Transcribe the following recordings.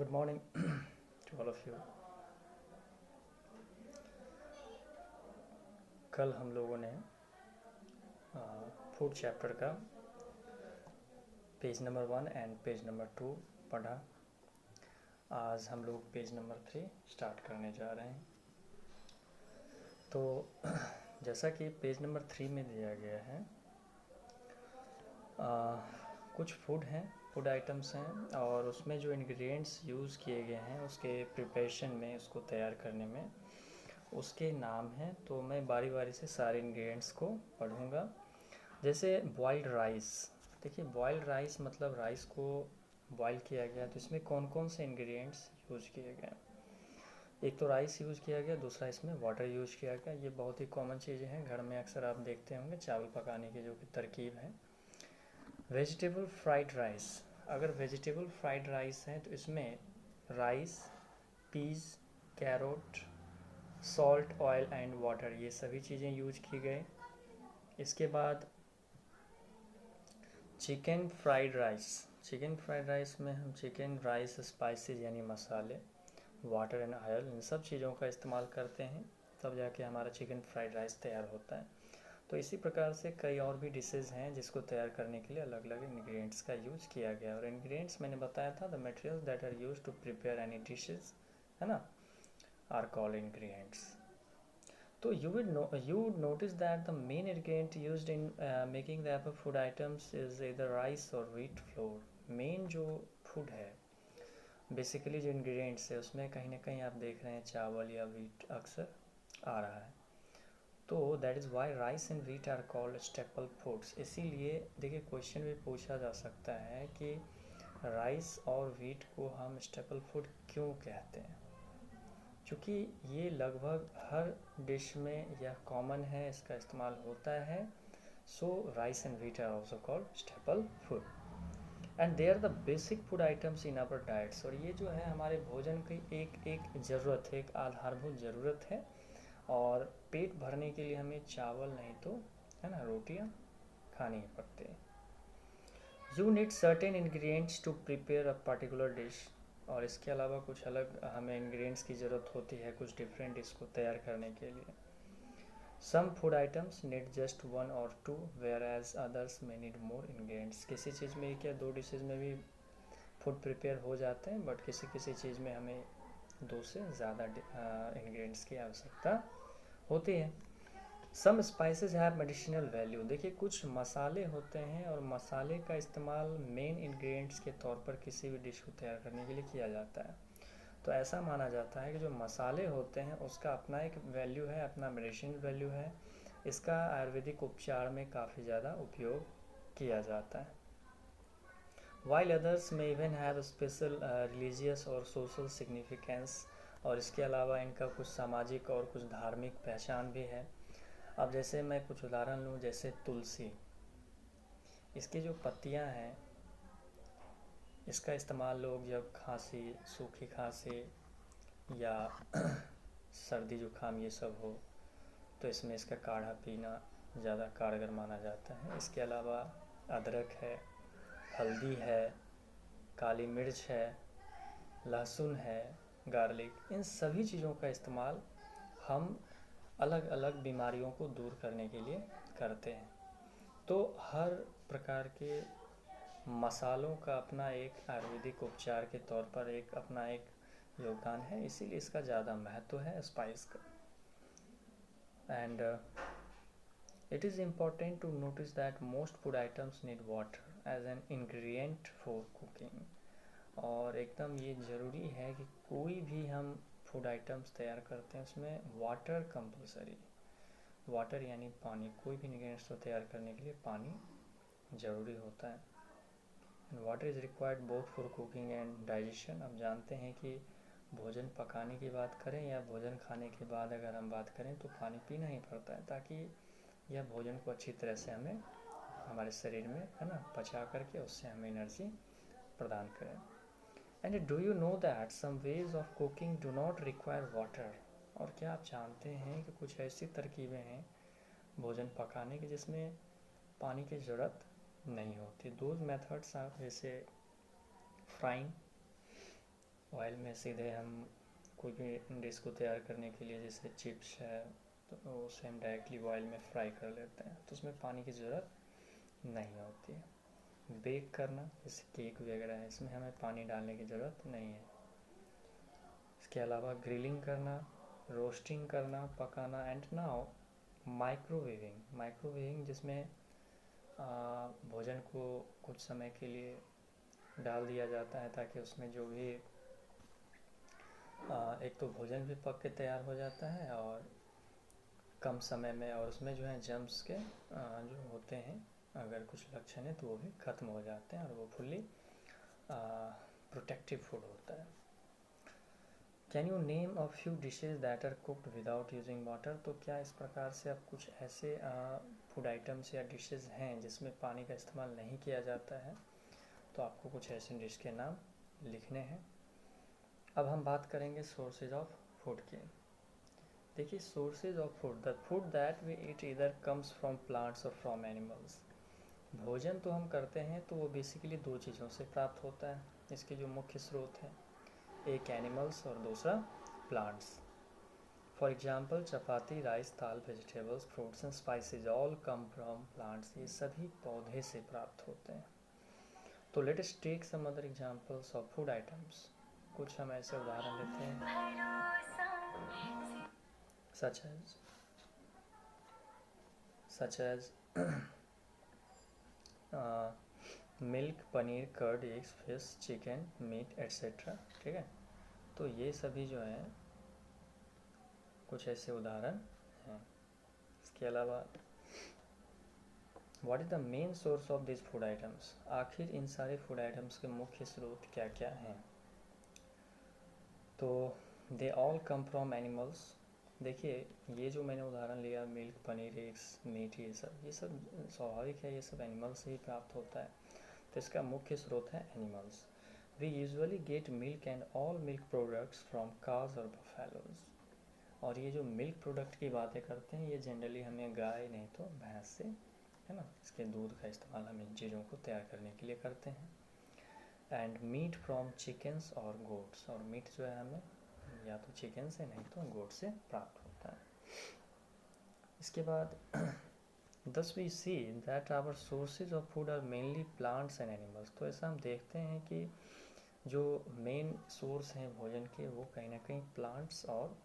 Good morning to all of you. कल हम लोगों ने फूड चैप्टर का page number 1 and page number 2 पढ़ा। आज हम लोग पेज नंबर 3 स्टार्ट करने जा रहे हैं। तो जैसा कि पेज नंबर 3 में दिया गया है, कुछ फूड आइटम्स हैं और उसमें जो इंग्रेडिएंट्स यूज़ किए गए हैं उसके प्रिपरेशन में, उसको तैयार करने में, उसके नाम हैं। तो मैं बारी बारी से सारे इंग्रेडिएंट्स को पढ़ूँगा। जैसे बॉइल्ड राइस, देखिए बॉइल्ड राइस मतलब राइस को बॉईल किया गया, तो इसमें कौन कौन से इंग्रेडिएंट्स यूज़ किए गए। एक तो राइस यूज़ किया गया, दूसरा इसमें वाटर यूज़ किया गया। ये बहुत ही कॉमन चीज़ें हैं, घर में अक्सर आप देखते होंगे चावल पकाने की जो कि तरकीब है। वेजिटेबल फ्राइड राइस, अगर वेजिटेबल फ्राइड राइस है तो इसमें rice, peas, carrot, salt, oil and water, ये सभी चीज़ें यूज की गए। इसके बाद चिकन फ्राइड राइस में हम चिकन, राइस, स्पाइसेस यानी मसाले, वाटर एंड ऑयल, इन सब चीज़ों का इस्तेमाल करते हैं, तब जाके हमारा चिकन फ्राइड राइस तैयार होता है। तो इसी प्रकार से कई और भी डिशेज़ हैं जिसको तैयार करने के लिए अलग अलग इंग्रेडिएंट्स का यूज़ किया गया। और इंग्रेडिएंट्स मैंने बताया था, the materials that are used to prepare any dishes, है ना, आर कॉल्ड इंग्रेडिएंट्स। तो you would notice that the main ingredient used in making the above food items is either rice or wheat flour. Main जो food है, basically जो ingredients है, उसमें कहीं ना कहीं आप देख रहे हैं चावल या व्हीट अक्सर आ रहा है। तो that is why rice and wheat are called staple foods. इसीलिए देखिए क्वेश्चन भी पूछा जा सकता है कि राइस और व्हीट को हम स्टेपल फूड क्यों कहते हैं, क्योंकि ये लगभग हर डिश में यह कॉमन है, इसका इस्तेमाल होता है। So rice and wheat are also called staple food and they are the basic food items in our diets. और ये जो है हमारे भोजन की एक ज़रूरत है, एक आधारभूत ज़रूरत है। और पेट भरने के लिए हमें चावल नहीं तो, है ना, रोटियां खानी ही पड़ती है। You need certain ingredients to prepare a particular dish. और इसके अलावा कुछ अलग हमें इंग्रेडिएंट्स की ज़रूरत होती है कुछ डिफरेंट डिश को तैयार करने के लिए। Some food items need just 1 और 2 वेयर एज अदर्स में नीड मोर इंग्रेडिएंट्स। किसी चीज़ में एक या दो डिशेज में भी फूड प्रिपेयर हो जाते हैं, बट किसी किसी चीज़ में हमें 2 से ज़्यादा इंग्रेडिएंट्स की आवश्यकता होती है। सम स्पाइसेस हैव मेडिसिनल वैल्यू, देखिए कुछ मसाले होते हैं और मसाले का इस्तेमाल मेन इंग्रेडिएंट्स के तौर पर किसी भी डिश को तैयार करने के लिए किया जाता है। तो ऐसा माना जाता है कि जो मसाले होते हैं उसका अपना एक वैल्यू है, अपना मेडिसिनल वैल्यू है। इसका आयुर्वेदिक उपचार में काफ़ी ज़्यादा उपयोग किया जाता है। वाइल अदर्स में इवन हैव स्पेशल रिलीजियस और सोशल सिग्निफिकेंस। और इसके अलावा इनका कुछ सामाजिक और कुछ धार्मिक पहचान भी है। अब जैसे मैं कुछ उदाहरण लूँ, जैसे तुलसी, इसकी जो पत्तियाँ हैं, इसका इस्तेमाल लोग जब खांसी, सूखी खांसी या सर्दी जुकाम ये सब हो तो इसमें इसका काढ़ा पीना ज़्यादा कारगर माना जाता है। इसके अलावा अदरक है, हल्दी है, काली मिर्च है, लहसुन है, गार्लिक, इन सभी चीज़ों का इस्तेमाल हम अलग अलग बीमारियों को दूर करने के लिए करते हैं। तो हर प्रकार के मसालों का अपना एक आयुर्वेदिक उपचार के तौर पर एक अपना एक योगदान है, इसीलिए इसका ज़्यादा महत्व है स्पाइस का। And it is important to notice that most food items need water as an ingredient for cooking. और एकदम ये ज़रूरी है कि कोई भी हम फूड आइटम्स तैयार करते हैं उसमें वाटर कंपलसरी, वाटर यानी पानी, कोई भी इंग्रेडिएंट्स को तैयार करने के लिए पानी ज़रूरी होता है। And water is required both for cooking and digestion. अब जानते हैं कि भोजन पकाने की बात करें या भोजन खाने के बाद अगर हम बात करें तो पानी पीना ही पड़ता है, ताकि यह भोजन को अच्छी तरह से हमें हमारे शरीर में, है ना, पचा करके उससे हमें एनर्जी प्रदान करें। And do you know that some ways of cooking do not require water. और क्या आप जानते हैं कि कुछ ऐसी तरकीबें हैं भोजन पकाने की जिसमें पानी की ज़रूरत नहीं होती। दोज मेथड्स आर जैसे फ्राइंग, ऑयल में सीधे हम कोई भी डिश को तैयार करने के लिए, जैसे चिप्स है, तो उसे हम डायरेक्टली ऑयल में फ्राई कर लेते हैं, तो उसमें पानी की ज़रूरत नहीं होती है। बेक करना जैसे केक वगैरह है, इसमें हमें पानी डालने की ज़रूरत नहीं है। इसके अलावा ग्रिलिंग करना, रोस्टिंग करना, पकाना, एंड नाउ माइक्रोवेविंग जिसमें भोजन को कुछ समय के लिए डाल दिया जाता है ताकि उसमें जो भी एक तो भोजन भी पक के तैयार हो जाता है और कम समय में, और उसमें जो है जर्म्स के जो होते हैं अगर कुछ लक्षण है तो वो भी ख़त्म हो जाते हैं और वो फुल्ली प्रोटेक्टिव फूड होता है। Can you name a few dishes that are cooked without using water? तो क्या इस प्रकार से आप कुछ ऐसे फूड आइटम्स या डिशेज हैं जिसमें पानी का इस्तेमाल नहीं किया जाता है? तो आपको कुछ ऐसे डिश के नाम लिखने हैं। अब हम बात करेंगे सोर्सेज ऑफ फूड की। देखिए, sources of food, the food that we eat either comes from plants और फ्रॉम एनिमल्स। भोजन तो हम करते हैं तो वो बेसिकली दो चीज़ों से प्राप्त होता है। इसके जो मुख्य स्रोत हैं, एक एनिमल्स और दूसरा plants. For example chapati, rice, dal, vegetables, fruits and spices all come from plants. ये सभी पौधे से प्राप्त होते हैं। तो let us take some other examples of food items. कुछ हम ऐसे उदाहरण लेते हैं, such as milk, paneer, curd, eggs, fish, chicken, meat etcetera. ठीक है, तो ये सभी जो हैं कुछ ऐसे उदाहरण हैं। इसके अलावा what is the main source of this food items? आखिर इन सारे फूड आइटम्स के मुख्य स्रोत क्या क्या हैं? तो they all come from animals. देखिए, ये जो मैंने उदाहरण लिया, मिल्क, पनीर, एग्स, मीट, ये सब स्वाभाविक है, ये सब एनिमल से ही प्राप्त होता है, तो इसका मुख्य स्रोत है animals. We usually get milk and all milk products from cows और बफेलोज। और ये जो मिल्क प्रोडक्ट की बातें करते हैं, ये जनरली हमें गाय नहीं तो भैंस से, है ना, इसके दूध का इस्तेमाल हम इन चीज़ों को तैयार करने के लिए करते हैं। एंड मीट फ्रॉम चिकन्स और गोट्स, और मीट जो है हमें या तो चिकन से नहीं तो गोट से प्राप्त होता है। इसके बाद thus we see that our sources of food are mainly plants and animals। तो ऐसा हम देखते हैं कि जो मेन सोर्स हैं भोजन के वो कहीं ना कहीं प्लांट्स और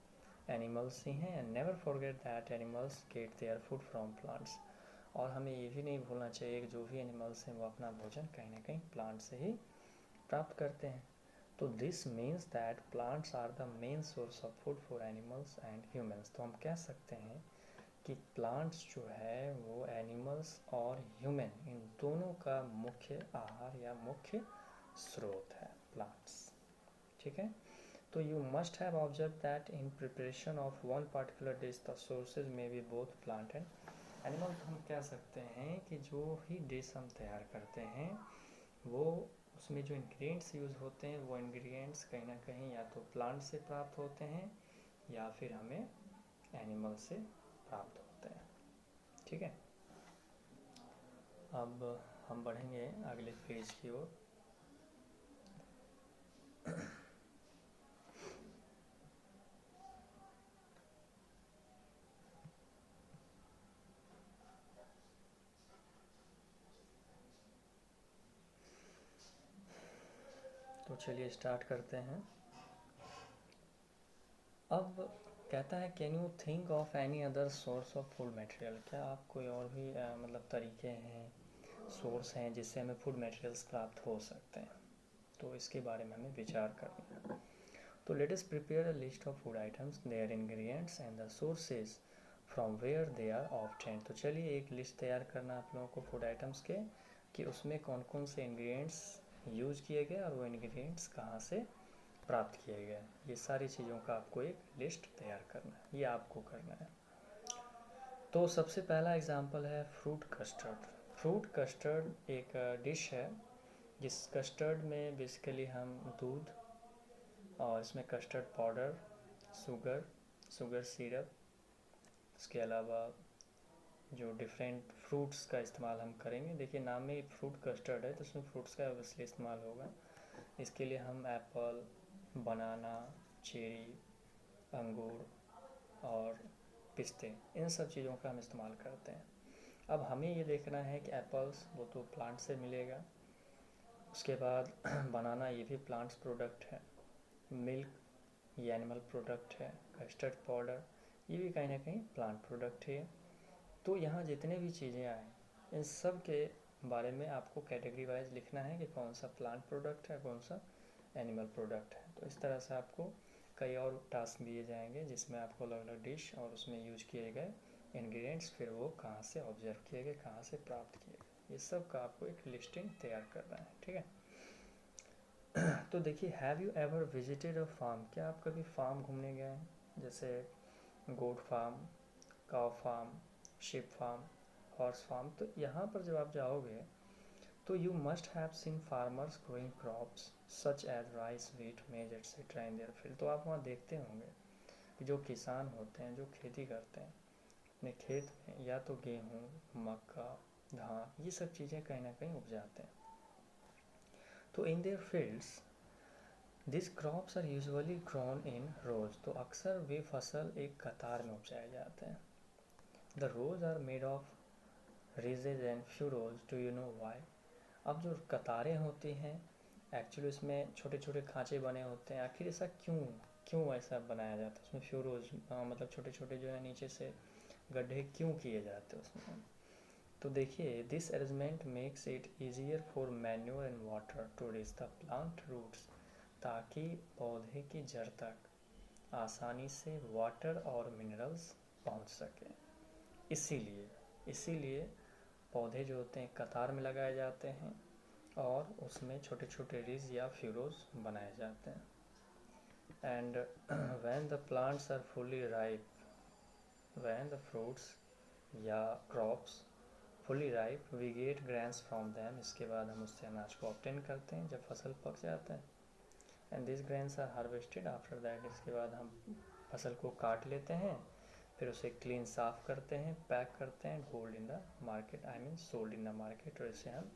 एनिमल्स ही हैं। And never forget that animals gate their food from plants. और हमें ये भी नहीं भूलना चाहिए कि जो भी एनिमल्स हैं वो अपना भोजन कहीं ना कहीं प्लांट से ही प्राप्त करते हैं। तो this means that plants are the main source of food for animals and humans. तो हम कह सकते हैं कि प्लांट्स जो है वो एनिमल्स और ह्यूमन इन दोनों का मुख्य आहार या मुख्य स्रोत है, प्लांट्स। ठीक है, तो you must have observe that in preparation of one particular dish the sources may be both plant and animal. तो हम कह सकते हैं कि जो ही डिश हम तैयार करते हैं वो उसमें जो इंग्रेडिएंट्स यूज़ होते हैं वो इंग्रेडिएंट्स कहीं ना कहीं या तो प्लांट से प्राप्त होते हैं या फिर हमें एनिमल से प्राप्त होते हैं। ठीक है, अब हम बढ़ेंगे अगले पेज की ओर। तो चलिए स्टार्ट करते हैं। अब कहता है can you think of any other source of food material? क्या आप कोई और भी मतलब तरीके हैं, सोर्स हैं जिससे हमें फूड मटेरियल्स प्राप्त हो सकते हैं? तो इसके बारे में हमें विचार करना है। तो let us prepare a list of food items, their ingredients and the sources from where they are obtained. तो चलिए एक लिस्ट तैयार करना आप लोगों को फूड आइटम्स के, कि उसमें कौन कौन से इंग्रेडिएंट्स यूज किए गए और वो इंग्रेडिएंट्स कहाँ से प्राप्त किए गए। ये सारी चीज़ों का आपको एक लिस्ट तैयार करना है, ये आपको करना है। तो सबसे पहला एग्जांपल है फ्रूट कस्टर्ड। फ्रूट कस्टर्ड एक डिश है जिस कस्टर्ड में बेसिकली हम दूध और इसमें कस्टर्ड पाउडर, शुगर सिरप, इसके अलावा जो डिफरेंट फ्रूट्स का इस्तेमाल हम करेंगे। देखिए नाम में फ्रूट कस्टर्ड है तो उसमें फ्रूट्स का ऑब्वियसली इस्तेमाल होगा। इसके लिए हम एप्पल, बनाना, चेरी, अंगूर और पिस्ते, इन सब चीज़ों का हम इस्तेमाल करते हैं। अब हमें ये देखना है कि एप्पल्स वो तो प्लांट से मिलेगा, उसके बाद बनाना ये भी प्लांट्स प्रोडक्ट है, मिल्क ये एनिमल प्रोडक्ट है, कस्टर्ड पाउडर ये भी कहीं ना कहीं प्लांट प्रोडक्ट है। तो यहाँ जितने भी चीज़ें आए इन सब के बारे में आपको कैटेगरी वाइज लिखना है कि कौन सा प्लांट प्रोडक्ट है, कौन सा एनिमल प्रोडक्ट है। तो इस तरह से आपको कई और टास्क दिए जाएंगे जिसमें आपको अलग अलग डिश और उसमें यूज किए गए इंग्रेडिएंट्स फिर वो कहाँ से ऑब्जर्व किए गए, कहाँ से प्राप्त किए गए, ये सब का आपको एक लिस्टिंग तैयार करना है, ठीक है। तो देखिए, have you ever visited a farm, क्या आप कभी फार्म घूमने गए हैं? जैसे goat farm, cow farm, sheep farm, horse farm. तो यहाँ पर जब आप जाओगे तो you must have seen farmers growing crops such as rice, wheat, maize etcetera in their field. तो आप वहाँ देखते होंगे कि जो किसान होते हैं, जो खेती करते हैं अपने खेत में, या तो गेहूँ, मक्का, धान, ये सब चीज़ें कहीं ना कहीं उपजाते हैं। तो in their fields this crops are usually grown in rows. तो अक्सर वे फसल एक कतार में उपजाए जाते हैं। The rows are made of ridges and furrows, do you know why? अब जो कतारें होती हैं एक्चुअली उसमें छोटे छोटे खांचे बने होते हैं, आखिर ऐसा क्यों क्यों ऐसा बनाया जाता है? उसमें फ्यूरोज मतलब छोटे छोटे जो है नीचे से गड्ढे क्यों किए जाते हैं उसमें? तो देखिए, this arrangement makes it easier for manure and water to reach the plant roots, ताकि पौधे की जड़ तक आसानी से वाटर और मिनरल्स पहुंच सके। इसीलिए इसीलिए पौधे जो होते हैं कतार में लगाए जाते हैं और उसमें छोटे छोटे रिज या फ्यूरोज बनाए जाते हैं। And when the plants are fully ripe, when the fruits या crops fully ripe, we get grains from them. इसके बाद हम उससे अनाज को ऑब्टेन करते हैं जब फसल पक जाता है। And this grains are harvested after that. इसके बाद हम फसल को काट लेते हैं, फिर उसे क्लीन साफ करते हैं, पैक करते हैं, hold in the market, I mean sold in the market, और इसे हम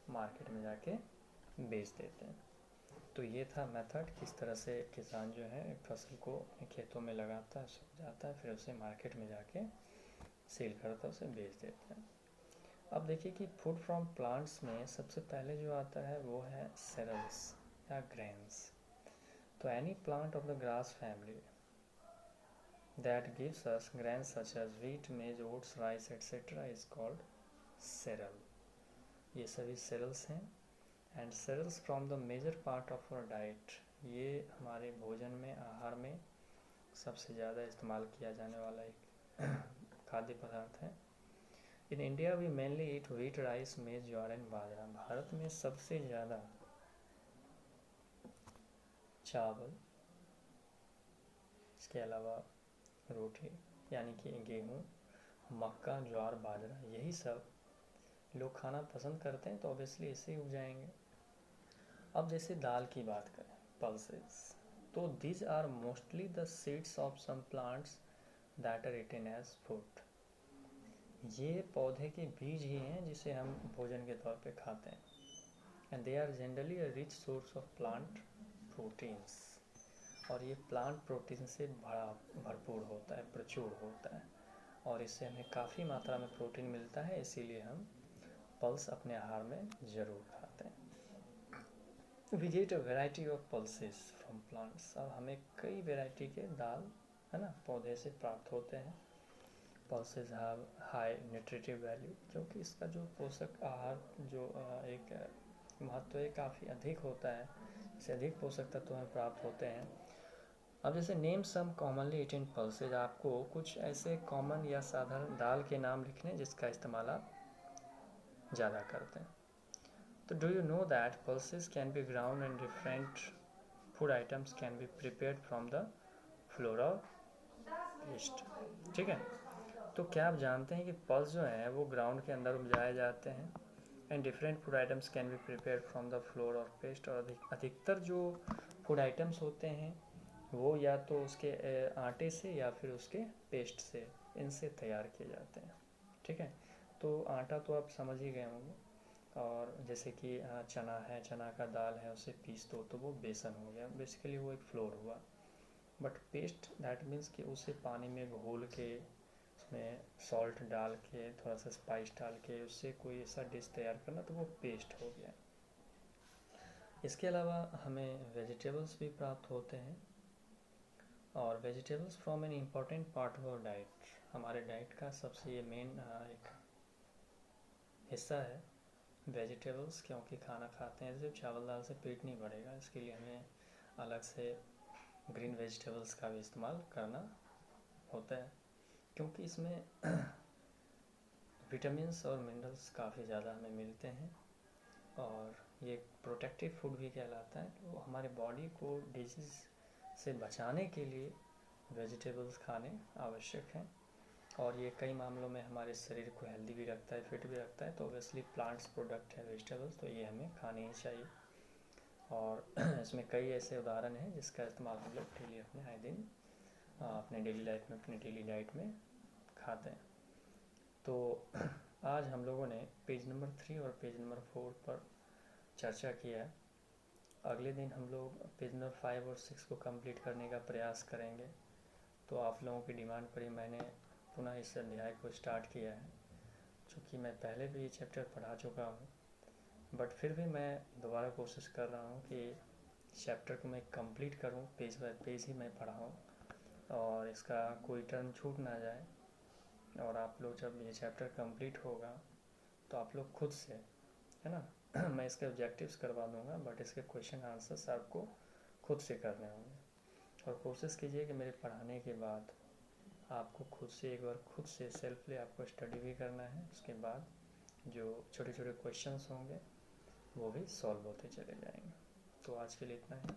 मार्केट में जाके बेच देते हैं। तो ये था मेथड, किस तरह से किसान जो है फसल को अपने खेतों में लगाता है, सूख जाता है, फिर उसे मार्केट में जाके सेल करता है, उसे बेच देते हैं। अब देखिए कि फूड फ्रॉम प्लांट्स में सबसे पहले जो आता है वो है सेरल्स या ग्रेन्स। तो any plant of the grass family that gives us grains such as wheat, maize, oats, rice etc. is called cereal. ये सभी cereals हैं। and cereals form the major part of our diet. ये हमारे भोजन में, आहार में सबसे ज़्यादा इस्तेमाल किया जाने वाला एक खाद्य पदार्थ है। In India we mainly eat wheat, rice, maize, jowar and बाजरा। भारत में सबसे ज़्यादा चावल, इसके अलावा रोटी यानी कि गेहूँ, मक्का, ज्वार, बाजरा, यही सब लोग खाना पसंद करते हैं, तो ऑब्वियसली इसे ही उपजाएंगे। अब जैसे दाल की बात करें, पल्सेस, तो these are mostly the seeds of some plants that are eaten as food. ये पौधे के बीज ही हैं जिसे हम भोजन के तौर पे खाते हैं। And they are generally a rich source of plant proteins. और ये प्लांट प्रोटीन से भरपूर होता है, प्रचुर होता है, और इससे हमें काफ़ी मात्रा में प्रोटीन मिलता है, इसीलिए हम पल्स अपने आहार में ज़रूर खाते हैं। We get a variety of pulses from plants. अब हमें कई वेराइटी के दाल है ना पौधे से प्राप्त होते हैं। Pulses have high nutritive value, क्योंकि इसका जो पोषक आहार जो एक महत्व है काफ़ी अधिक होता है, इससे अधिक पोषक तत्व हमें प्राप्त होते हैं। अब जैसे name some commonly eaten pulses, आपको कुछ ऐसे कॉमन या साधारण दाल के नाम लिखने जिसका इस्तेमाल आप ज़्यादा करते हैं। तो do you know that pulses can be ground and different food items can be prepared from the floor और पेस्ट, ठीक है। तो क्या आप जानते हैं कि पल्स जो हैं वो ग्राउंड के अंदर उपजाए जाते हैं, and different food items can be prepared from the floor और पेस्ट, और अधिकतर जो फूड आइटम्स होते हैं वो या तो उसके आटे से या फिर उसके पेस्ट से, इनसे तैयार किए जाते हैं, ठीक है। तो आटा तो आप समझ ही गए होंगे, और जैसे कि चना है, चना का दाल है, उसे पीस दो तो वो बेसन हो गया, बेसिकली वो एक फ्लोर हुआ। बट पेस्ट दैट मीन्स कि उसे पानी में घोल के उसमें सॉल्ट डाल के थोड़ा सा स्पाइस डाल के उससे कोई ऐसा डिश तैयार करना, तो वो पेस्ट हो गया। इसके अलावा हमें वेजिटेबल्स भी प्राप्त होते हैं, और vegetables from an important part of our diet, हमारे डाइट का सबसे ये मेन एक हिस्सा है वेजिटेबल्स, क्योंकि खाना खाते हैं सिर्फ चावल दाल से पेट नहीं भरेगा, इसके लिए हमें अलग से ग्रीन वेजिटेबल्स का भी इस्तेमाल करना होता है, क्योंकि इसमें विटामिन्स और मिनरल्स काफ़ी ज़्यादा हमें मिलते हैं, और ये प्रोटेक्टिव फूड भी कहलाता है। तो हमारे बॉडी को डिजीज़ से बचाने के लिए वेजिटेबल्स खाने आवश्यक हैं, और ये कई मामलों में हमारे शरीर को हेल्दी भी रखता है, फिट भी रखता है। तो ऑब्वियसली प्लांट्स प्रोडक्ट है वेजिटेबल्स, तो ये हमें खाने ही चाहिए। और इसमें कई ऐसे उदाहरण हैं जिसका इस्तेमाल हम लोग डेली अपने आए दिन अपने डेली लाइफ में, अपने डेली डाइट में खाते हैं। तो आज हम लोगों ने पेज नंबर 3 और पेज नंबर 4 पर चर्चा किया है। अगले दिन हम लोग पेज नंबर 5 और 6 को कंप्लीट करने का प्रयास करेंगे। तो आप लोगों की डिमांड पर ही मैंने पुनः इस अध्याय को स्टार्ट किया है, चूँकि मैं पहले भी ये चैप्टर पढ़ा चुका हूँ, बट फिर भी मैं दोबारा कोशिश कर रहा हूँ कि चैप्टर को मैं कंप्लीट करूँ, पेज बाय पेज ही मैं पढ़ाऊँ, और इसका कोई टर्म छूट ना जाए। और आप लोग जब ये चैप्टर कंप्लीट होगा तो आप लोग खुद से, है ना, मैं इसके ऑब्जेक्टिव्स करवा दूंगा, बट इसके क्वेश्चन आंसर्स आपको खुद से करने होंगे। और कोशिश कीजिए कि मेरे पढ़ाने के बाद आपको खुद से एक बार खुद से सेल्फली आपको स्टडी भी करना है। उसके बाद जो छोटे छोटे क्वेश्चंस होंगे वो भी सॉल्व होते चले जाएंगे। तो आज के लिए इतना ही।